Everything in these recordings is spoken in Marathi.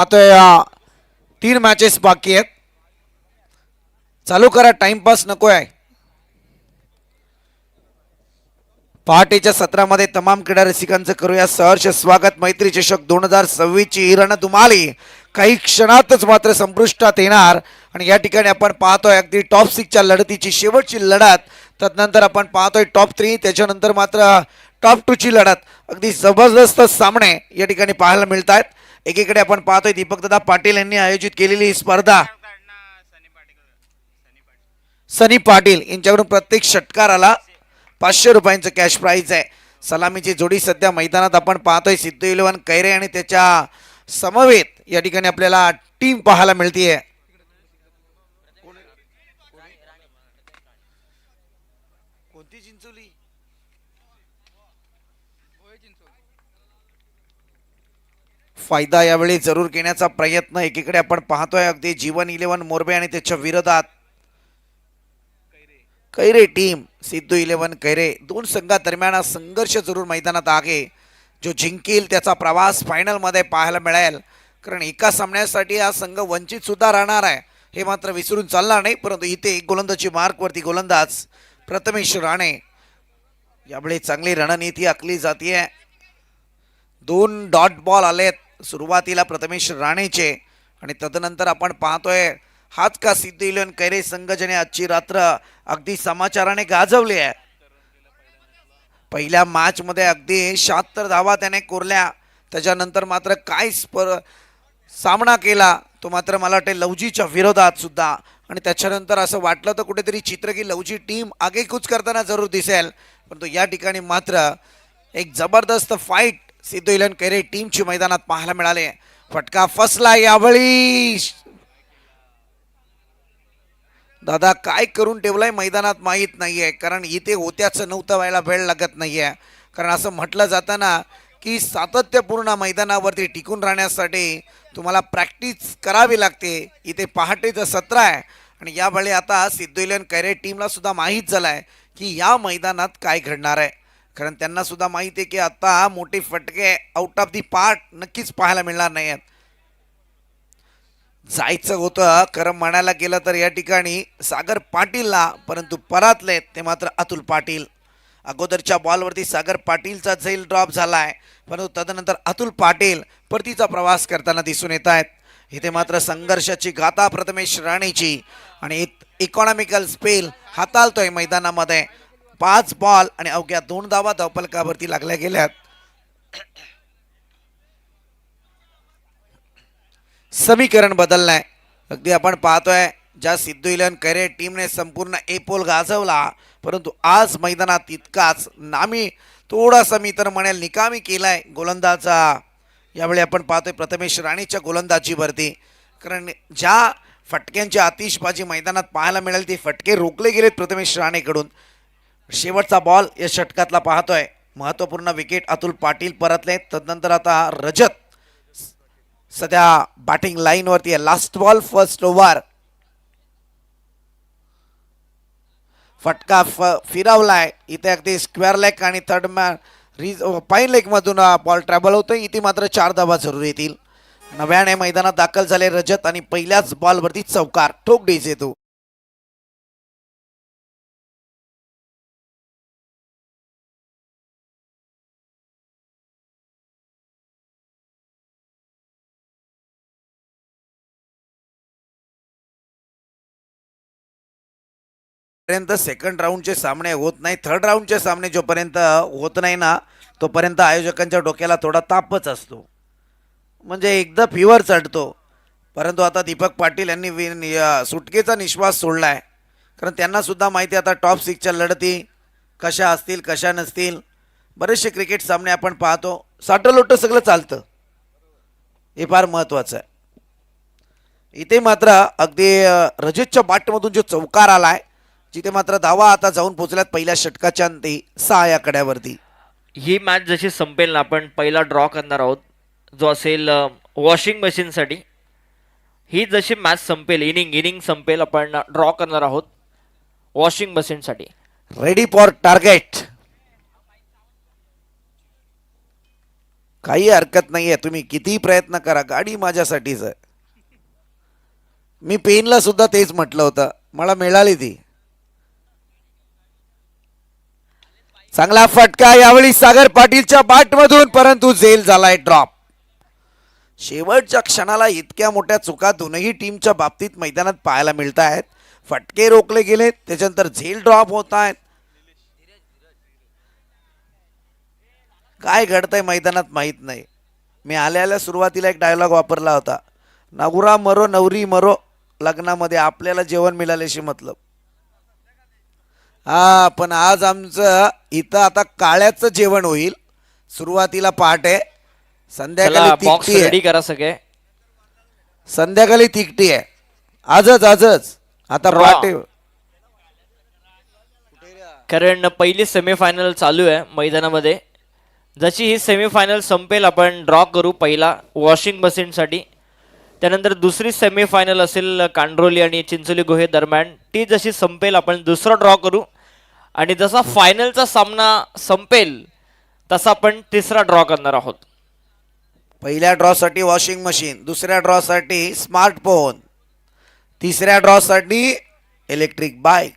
आता या 3 मॅचेस बाकी आहेत. चालू करा, टाइमपास नको आहे. पहाटेच्या सत्रामध्ये तमाम क्रीडा रसिकांचं करूया सहर्ष स्वागत. मैत्री चषक 2026 ची रणधुमाळी काही क्षणातच मात्र संपुष्टात येणार आणि या ठिकाणी आपण पाहतोय अगदी टॉप 6च्या लढतीची शेवटची लढत. तदनंतर आपण पाहतोय टॉप 3, त्याच्यानंतर मात्र टॉप 2 ची लढत. अगदी जबरदस्त सामने या ठिकाणी पाहायला मिळत आहेत. एकीकडे आपण पाहतोय दीपकदादा पाटील यांनी आयोजित केलेली ही स्पर्धा. सनी पाटील यांच्याकडून प्रत्येक षटकाराला 500 रुपयांचं कॅश प्राइज आहे. सलामीची जोडी सध्या मैदानात आपण पाहतोय सिद्धू इलेव्हन कैरे आणि त्याच्या समवेत या ठिकाणी आपल्याला टीम पाहायला मिळतीये. कोणती चिंचोली? फायदा यावेळी जरूर घेण्याचा प्रयत्न. एकीकडे आपण पाहतोय अगदी जीवन इलेव्हन मोरबे आणि त्याच्या विरोधात कैरे टीम. सिद्धू इलेव्हन कैरे दोन संघादरम्यान संघर्ष जरूर मैदानात आहे. जो जिंकेल त्याचा प्रवास फायनलमध्ये पाहायला मिळेल, कारण एका सामन्यासाठी हा संघ वंचित सुद्धा राहणार आहे हे मात्र विसरून चालणार नाही. परंतु इथे एक गोलंदाजी मार्कवरती गोलंदाज प्रथमेश राणे. यावेळी चांगली रणनीती आखली जाते. 2 डॉट बॉल आलेत सुरुवातीला प्रथमेश राणेचे आणि तदनंतर आपण पाहतोय हाच का सिद्धू इलेव्हन कैरे संघ ज्याने आजची रात्र अगदी समाचाराने गाजवली आहे. पहिल्या मॅच मध्ये अगदी 76 धावा त्याने कोरल्या. त्याच्यानंतर मात्र काय सामना केला तो मात्र मला वाटते लवजीच्या विरोधात सुद्धा. आणि त्याच्यानंतर असं वाटलं तर कुठेतरी चित्र की लवजी टीम आगेकूच करताना जरूर दिसेल. परंतु या ठिकाणी मात्र एक जबरदस्त फाईट सिद्धू इलेव्हन कैरे टीमची मैदानात पाहायला मिळाले. फटका फसला यावेळी. दादा काय करून ठेवलाय मैदानात माहीत नाहीये, कारण इथे होत्याचं नव्हतं व्हायला वेळ लागत नाहीये. कारण असं म्हटलं जातं ना की सातत्यपूर्ण मैदानावरती टिकून राहण्यासाठी तुम्हाला प्रॅक्टिस करावी लागते. इथे पहाटेचं सत्र आहे आणि यावेळी आता सिद्धू इलेव्हन कैरे टीमला सुद्धा माहीत झालं आहे की या मैदानात काय घडणार आहे. कारण त्यांना सुद्धा माहिती आहे की आता मोठे फटके आउट ऑफ दी पार्ट नक्कीच पाहायला मिळणार नाही आहेत. जायचं होतं खरं म्हणायला गेलं तर या ठिकाणी सागर पाटीलला, परंतु परातले ते मात्र अतुल पाटील. अगोदरच्या बॉलवरती सागर पाटीलचा झैल ड्रॉप झालाय, परंतु तदनंतर अतुल पाटील परतीचा प्रवास करताना दिसून येत आहेत. इथे मात्र संघर्षाची गाथा प्रथमेश राणेची आणि इकॉनॉमिकल स्पेल हाताळतोय मैदानामध्ये. 5 बॉल आणि अवघ्या 2 धावा धावपलकावरती लागल्या गेल्यात. समीकरण बदललंय. अगदी आपण पाहतोय ज्या सिद्धू इलेव्हन कैरे टीमने संपूर्ण एपोल गाजवला, परंतु आज मैदानात तितकाच नामी थोडासा मी तर म्हणेल निकामी केलाय गोलंदाजा. यावेळी आपण पाहतोय प्रथमेश राणेच्या गोलंदाजीवरती, कारण ज्या फटक्यांची आतिषबाजी मैदानात पाहायला मिळेल ते फटके रोखले गेलेत प्रथमेश राणेकडून. शेवटचा बॉल या षटकातला पाहतोय. महत्त्वपूर्ण विकेट अतुल पाटील परतले. तदनंतर आता रजत सध्या बॅटिंग लाईन वरती आहे. Last ball first over. फटका फिरवलाय इथे अगदी स्क्वेअर लेग आणि थर्ड पाईन लेग मधून बॉल ट्रॅव्हल होतोय. इथे मात्र 4 धावा जरूर येतील. नव्याने मैदानात दाखल झाले रजत आणि पहिल्याच बॉलवरती चौकार ठोक डीज येतो. पर्यंत सेकंड राऊंडचे सामने होत नाही, थर्ड राऊंडचे सामने जोपर्यंत होत नाही ना तोपर्यंत आयोजकांच्या डोक्याला थोडा तापच असतो, म्हणजे एकदा फिवर चढतो. परंतु आता दीपक पाटील यांनी सुटकेचा निश्वास सोडलाय, कारण त्यांना सुद्धा माहिती आता टॉप 6च्या लढती कशा असतील कशा नसतील. बरेचसे क्रिकेट सामने आपण पाहतो साठलोट सगळं चालतं, हे फार महत्त्वाचं आहे. इथे मात्र अगदी रजतच्या बॅटमधून जो चौकार आलाय, जिथे मात्र धावा आता जाऊन पोहोचल्यात पहिल्या षटकाच्या अंती 6 या कड्यावरती. ही मॅच जशी संपेल ना आपण पहिला ड्रॉ करणार आहोत जो असेल वॉशिंग मशीनसाठी. ही जशी मॅच संपेल इनिंग संपेल आपण ड्रॉ करणार आहोत वॉशिंग मशीनसाठी. Ready for target. काही हरकत नाहीये, तुम्ही कितीही प्रयत्न करा, गाडी माझ्यासाठीच आहे. मी पेनला सुद्धा तेच म्हटलं होतं, मला मिळाली ती. चांगला फटका यावेळी सागर पाटीलच्या बॅटमधून, परंतु झेल झालाय ड्रॉप. शेवटच्या क्षणाला इतक्या मोठ्या चुका दोनही टीमच्या बाबतीत मैदानात पाहायला मिळत आहेत. फटके रोखले गेलेत, त्याच्यानंतर झेल ड्रॉप होत आहेत. काय घडतंय मैदानात माहीत नाही. मी आल्या सुरुवातीला एक डायलॉग वापरला होता, नवरा मरो नवरी मरो, लग्नामध्ये आपल्याला जेवण मिळाल्याशी मतलब. हा, पण आज आमचं इथं आता काळ्याचं जेवण होईल. सुरुवातीला पहाटे, संध्याकाळी चला बॉक्स तिकटी आहे. रेडी करा सगळे. संध्याकाळी तिकटी आहे. आजच आता Draw. पहाटे. कारण पहिली सेमीफायनल चालू आहे मैदानामध्ये. जशी ही सेमीफायनल संपेल आपण ड्रॉ करू पहिला वॉशिंग मशीनसाठी. त्यानंतर दुसरी सेमीफायनल असेल कांड्रोली आणि चिंचोली गुहे दरम्यान. ती जशी संपेल आपण दुसरा ड्रॉ करू. आणि जसा फायनलचा सामना संपेल तसा आपण तिसरा ड्रॉ करणार आहोत. पहिल्या ड्रॉसाठी वॉशिंग मशीन, दुसऱ्या ड्रॉसाठी स्मार्टफोन, तिसऱ्या ड्रॉसाठी इलेक्ट्रिक बाईक.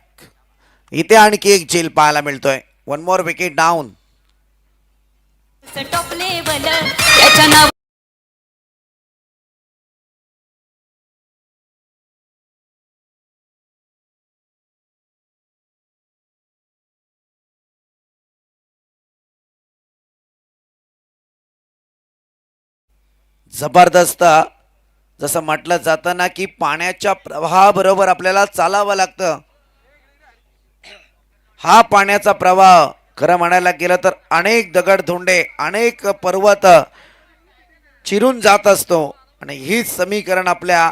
इथे आणखी एक झेल पाहायला मिळतोय. One more wicket down. Top level याच्या नाव जबरदस्त. जसं म्हटलं जातं ना की पाण्याच्या प्रवाहाबरोबर आपल्याला चालावं लागतं. हा पाण्याचा प्रवाह खरं म्हणायला गेलं तर अनेक दगडधोंडे, अनेक पर्वत चिरून जात असतो. आणि हीच समीकरण आपल्या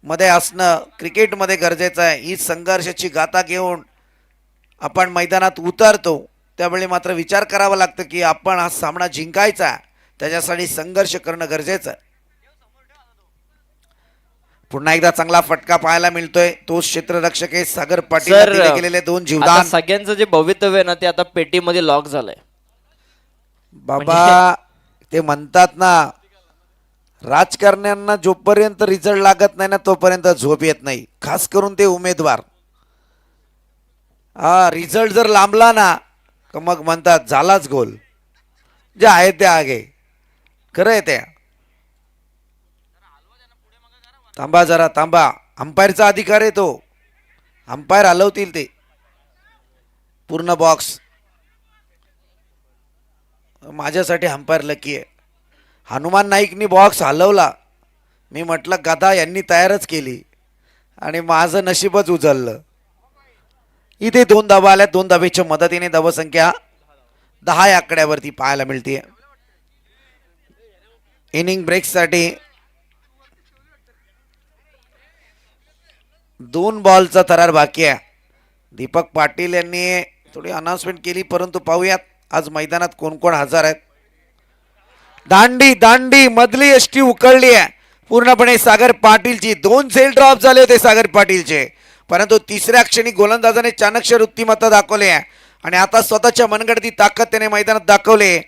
मध्ये असणं क्रिकेटमध्ये गरजेचं आहे. ही संघर्षाची गाथा घेऊन आपण मैदानात उतरतो, त्यावेळी मात्र विचार करावा लागतं की आपण हा सामना जिंकायचा आहे, त्याच्यासाठी संघर्ष करणं गरजेचं आहे. पुन्हा एकदा चांगला फटका पाहायला मिळतोय. तो क्षेत्ररक्षक आहे सागर पाटील. सर, दिले गेलेले 2 आता जीवदान. सगळ्यांचं जे भवितव्य आहे ना ते आता पेटीमध्ये लॉक झालंय. बाबा, ते म्हणतात ना, राजकारण्यांना जोपर्यंत रिझल्ट लागत नाही ना तोपर्यंत झोप येत नाही. खास करून ते उमेदवार. हा, रिझल्ट जर लांबला ना तर मग म्हणतात झालाच गोल. जे आहे ते आगे. खरं आहे ते. थांबा जरा थांबा. अंपायरचा अधिकार आहे तो. अंपायर हलवतील ते पूर्ण बॉक्स. माझ्यासाठी अंपायर लकी आहे. हनुमान नाईकनी बॉक्स हलवला. मी म्हटलं गदा यांनी तयारच केली आणि माझं नशीबच उजळलं. इथे 2 धावा आल्या. 2 धावेच्या मदतीने धावसंख्या 10 या आकड्यावरती पाहायला मिळते. इनिंग ब्रेकसाठी 2 बॉलचा थरार बाकी आहे. दीपक पाटील यांनी थोडी अनाउन्समेंट केली, परंतु पाहूयात आज मैदानात कोण कोण हजर आहेत. दांडी दांडी मधली एसटी उकळली आहे पूर्णपणे सागर पाटीलची. 2 झेल ड्रॉप झाले होते सागर पाटीलचे, परंतु तिसऱ्या क्षणी गोलंदाजाने चाणक्य वृत्तिमत्ता दाखवली आहे आणि आता स्वतःच्या मनगडती ताकद त्याने मैदानात दाखवले.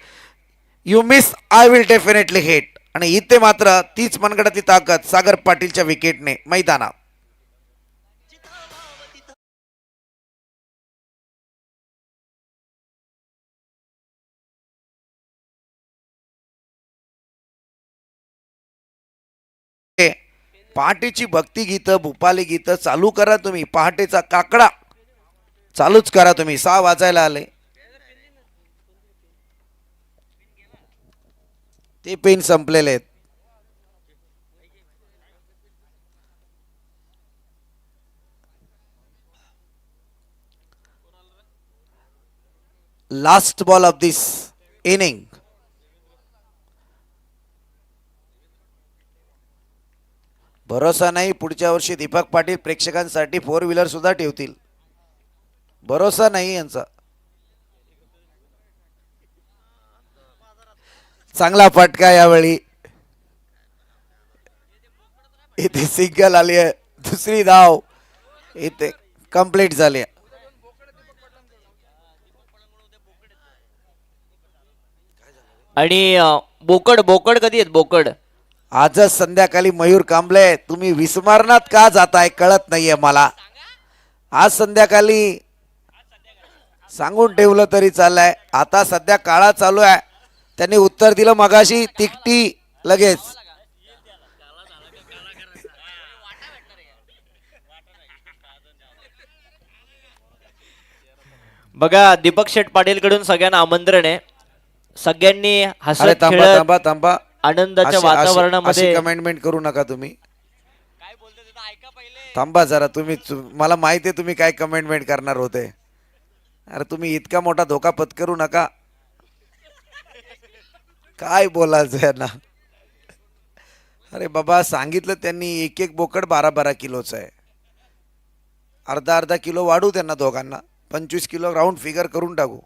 You miss I will definitely hit. आणि इथे मात्र तीच मनगडती ताकद सागर पाटीलच्या विकेटने मैदानात. पहाटेची भक्ती गीतं, भूपाली गीतं चालू करा तुम्ही. पहाटेचा काकडा चालूच करा तुम्ही. 6 वाजायला आले. ते पेन संपलेले आहेत. Last ball of this inning. भरोसा नाही, पुढच्या वर्षी दीपक पाटील प्रेक्षकांसाठी 4 व्हीलर सुद्धा ठेवतील. भरोसा नाही यांचा. चांगला फटका यावेळी. इथे सिंगल आली आहे. दुसरी धाव इथे कंप्लीट झाली आहे. आणि बोकड बोकड कधी आहेत बोकड? आजच संध्याकाळी मयूर कांबळे तुम्ही विस्मरणात का जाताय कळत नाहीये मला. आज संध्याकाळी सांगून ठेवलं तरी चाललंय. आता सध्या काळा चालू आहे. त्यांनी उत्तर दिलं मगाशी तिकटी लगेच. बघा दीपक शेठ पाटील कडून सगळ्यांना आमंत्रण आहे. सगळ्यांनी अरे हसत थांबा खेळत थांबा थांबा. आनंदाच्या अशी- अशी- वातावरणामध्ये अशी कमेंटमेंट करू नका तुम्ही. थांबा जरा तुम्ही मला माहिती आहे तुम्ही काय कमेंटमेंट करणार होते. अरे तुम्ही इतका मोठा धोका पत्करू नका. काय बोलायचं यांना. अरे बाबा सांगितलं त्यांनी एक एक बोकड 12-12 किलोचं आहे. अर्धा अर्धा किलो वाढू त्यांना दोघांना 25 किलो राऊंड फिगर करून टाकू.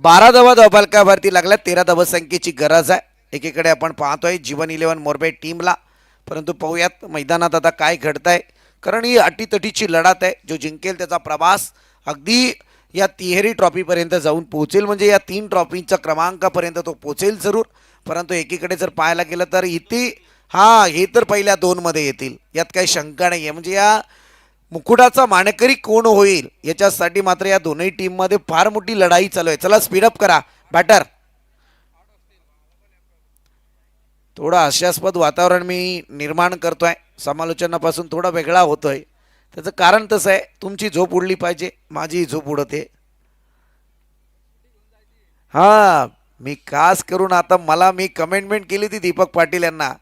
12 धावा धावफलकावरती लागल्या. 13 धावसंख्येची गरज आहे. एकीकडे आपण पाहतोय जीवन 11 मोरबे टीमला. परंतु पाहूयात मैदानात आता काय घडतंय. कारण ही अटीतटीची लढत आहे. जो जिंकेल त्याचा प्रवास अगदी या तिहेरी ट्रॉफीपर्यंत जाऊन पोहोचेल. म्हणजे या 3 ट्रॉफीच्या क्रमांकापर्यंत तो पोहोचेल जरूर. परंतु एकीकडे जर पाहायला गेलं तर इथे हे तर पहिल्या 2 मध्ये येतील यात काही शंका नाही आहे. म्हणजे या मुकुटाचा मानकरी कोण होईल याच्यासाठी मात्र या दोन्ही टीममध्ये फार मोठी लढाई चालू आहे. चला स्पीडअप करा बॅटर. थोडं हास्यास्पद वातावरण मी निर्माण करतोय. समालोचनापासून थोडा वेगळा होतोय. त्याचं कारण तसं आहे तुमची झोप उडली पाहिजे. माझी झोप उडते. हां मी खास करून आता मी कमेंटमेंट केली ती दीपक पाटील यांना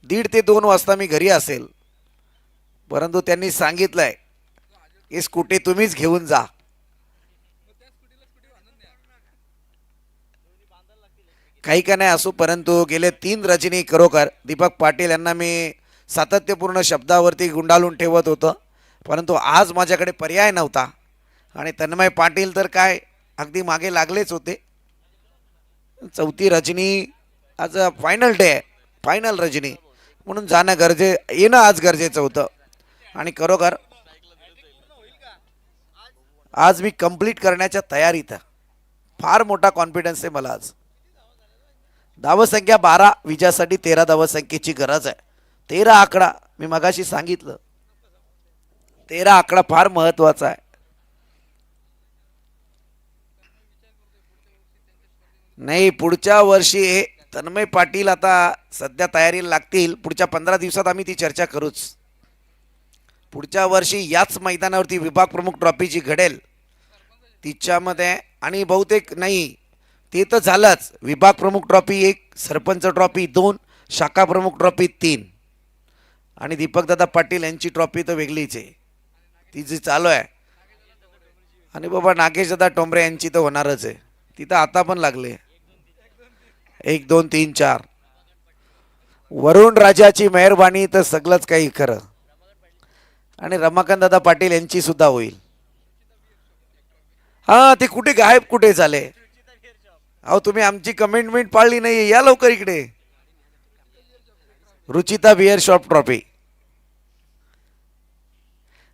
1:30 ते 2 वाजता मी घरी असेल. परंतु त्यांनी सांगितलंय की स्कूटी तुम्हीच घेऊन जा. काही का नाही असो परंतु गेले 3 रजनी खरोखर दीपक पाटील यांना मी सातत्यपूर्ण शब्दावरती गुंडाळून ठेवत होतं. परंतु आज माझ्याकडे पर्याय नव्हता. आणि तन्मय पाटील तर काय अगदी मागे लागलेच होते. 4थी रजनी आज फायनल डे आहे. फायनल रजनी म्हणून येणं आज गरजेचं होतं. आणि खरोखर आज मी कंप्लीट करण्याच्या तयारीत आहे. फार मोठा कॉन्फिडन्स आहे मला आज. धावसंख्या 12 विजयासाठी 13 धावसंख्येची गरज आहे. 13 आकडा मी मगाशी सांगितलं. 13 आकडा फार महत्वाचा आहे. नाही पुढच्या वर्षी तन्मय पाटील आता सध्या तयारीला लागतील. पुढच्या 15 दिवसात आम्ही ती चर्चा करूच. पुढच्या वर्षी याच मैदानावरती विभाग प्रमुख ट्रॉफी जी घडेल तिच्यामध्ये आणि बहुतेक नाही ते तर झालंच. विभाग प्रमुख ट्रॉफी 1, सरपंच ट्रॉफी 2, शाखा प्रमुख ट्रॉफी 3 आणि दीपकदादा पाटील यांची ट्रॉफी तर वेगळीच आहे. ती जी चालू आहे. आणि बाबा नागेशदादा टोंबरे यांची तर होणारच आहे. ती तर आता पण लागले 1 2 3 4. वरुण राजाची मेहरबानी तर सगळंच काही खरं. आणि रमाकांत दादा पाटील यांची सुद्धा होईल. ते कुठे गायब कुठे झाले. अहो तुम्ही आमची कमेंटमेंट पाळली नाही. या लवकर इकडे. Ruchita beer shop trophy.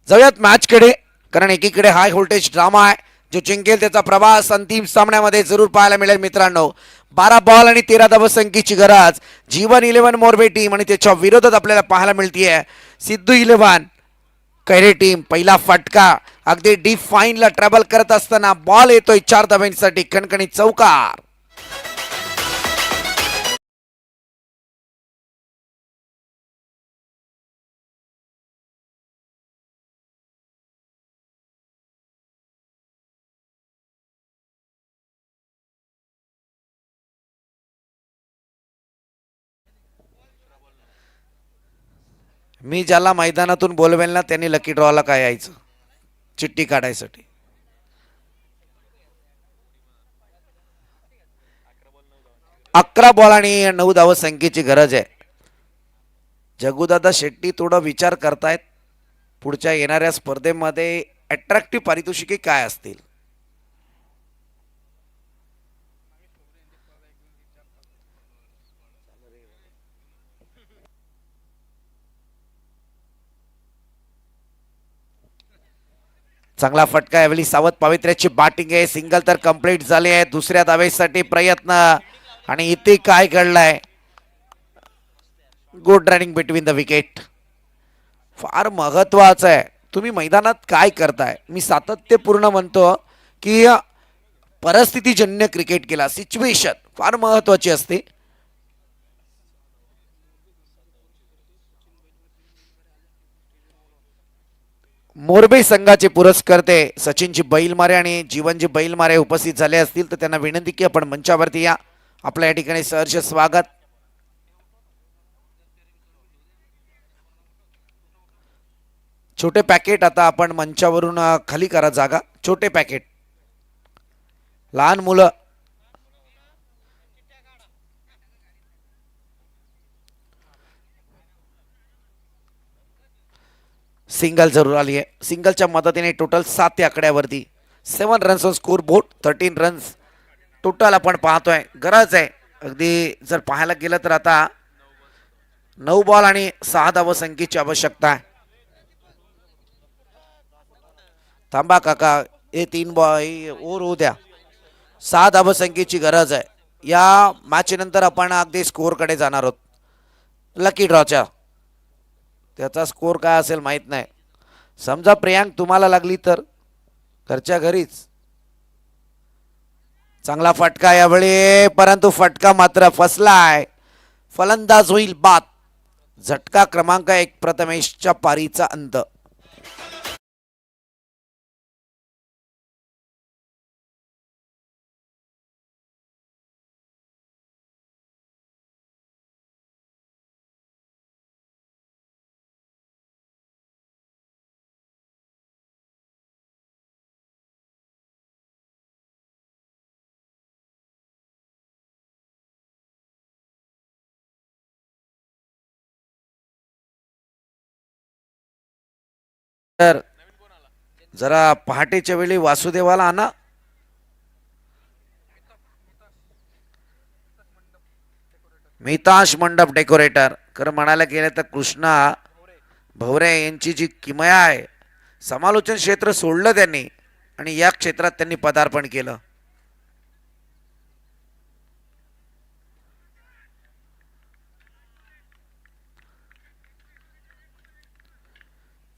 जाऊयात मॅचकडे. कारण एकीकडे हाय व्होल्टेज ड्रामा आहे. जो जिंकेल त्याचा प्रवास अंतिम सामन्यामध्ये जरूर पाहायला मिळेल मित्रांनो. 12 बॉल आणि 13 धावसंख्येची गरज जीवन 11 मोरबे टीम आणि त्याच्या विरोधात आपल्याला पाहायला मिळतीये सिद्धू 11 कैरे टीम. पहिला फटका अगदी डीप फाईनला ट्रॅव्हल करत असताना बॉल येतोय 4 धावांसाठी. खणखणीत चौकार. मी ज्याला मैदानातून बोलवेल ना त्यांनी लकी ड्रॉला काय यायचं चिठ्ठी काढायसाठी. अकरा बॉल आणि 9 धावसंख्येची गरज आहे. जगुदादा शेट्टी थोडा विचार करतायत पुढच्या येणाऱ्या स्पर्धेमध्ये अट्रॅक्टिव्ह पारितोषिके काय असतील. चांगला फटका यावेळी सावध पवित्र्याची बॅटिंग आहे. सिंगल तर कंप्लीट झाली आहे. दुसऱ्या धावेसाठी प्रयत्न आणि इथे काय घडलंय. Good running between the wicket. फार महत्वाचं आहे तुम्ही मैदानात काय करताय. मी सातत्यपूर्ण म्हणतो की परिस्थितीजन्य क्रिकेट केला. सिच्युएशन फार महत्वाची असते. मोरबे संघाचे पुरस्कर्ते सचिनजी बैलमारे आणि जीवनजी बैलमारे उपस्थित झाले असतील तर त्यांना विनंती की आपण मंचावरती या. आपल्या या ठिकाणी सहर्ष स्वागत. छोटे पॅकेट आता आपण मंचावरून खाली करा जागा. छोटे पॅकेट लहान मुलं. सिंगल जरूर आली आहे. सिंगलच्या मदतीने टोटल 7 या आकड्यावरती 7 runs on score board. 13 runs total आपण पाहतोय. गरज आहे अगदी जर पाहायला गेलं तर आता 9 बॉल आणि 6 धावसंख्येची आवश्यकता आहे. थांबा काका हे 3 बॉल ओर होऊ द्या. 6 धावसंख्येची गरज आहे. या मॅच नंतर आपण अगदी स्कोअरकडे जाणार आहोत. लकी ड्रॉच्या त्याचा स्कोअर काय असेल माहित नाही. समजा प्रियांक तुम्हाला लागली तर घरच्या घरीच. चांगला फटका यावेळी परंतु फटका मात्र फसलाय. फलंदाज होईल बाद. झटका क्रमांक 1 प्रथमेशच्या पारीचा अंत. तर जरा पहाटेच्या वेळी वासुदेवाला आणा. मिताश मंडप डेकोरेटर. खरं म्हणायला गेलं तर कृष्णा भवरे यांची जी किमया आहे. समालोचन क्षेत्र सोडलं त्यांनी आणि या क्षेत्रात त्यांनी पदार्पण केलं.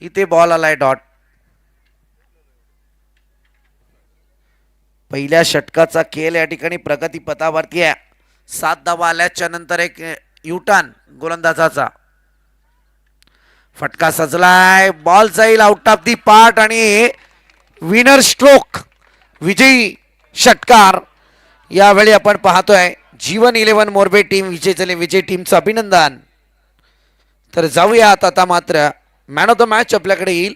इथे बॉल आलाय डॉट. पहिल्या षटकाचा खेळ या ठिकाणी प्रगती पथावरती आहे. 7 धावा आल्याच्या नंतर एक युटर्न गोलंदाजाचा. फटका सजलाय. बॉल जाईल आउट ऑफ दी पार्ट आणि विनर स्ट्रोक विजयी षटकार यावेळी आपण पाहतोय. जीवन 11 मोरबे टीम विजय झाले. विजय टीमचं अभिनंदन. तर जाऊया आता मात्र मॅन ऑफ द मॅच आपल्याकडे येईल.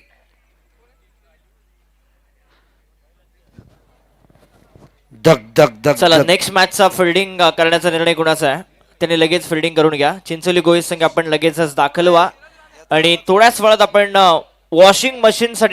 धक धक धक. चला नेक्स्ट मॅचचा फिल्डिंग करण्याचा निर्णय कुणाचा आहे त्याने लगेच फिल्डिंग करून घ्या. चिंचोली गोविंद संघ आपण लगेचच दाखल व्हा आणि थोड्याच वेळात आपण वॉशिंग मशीन साठी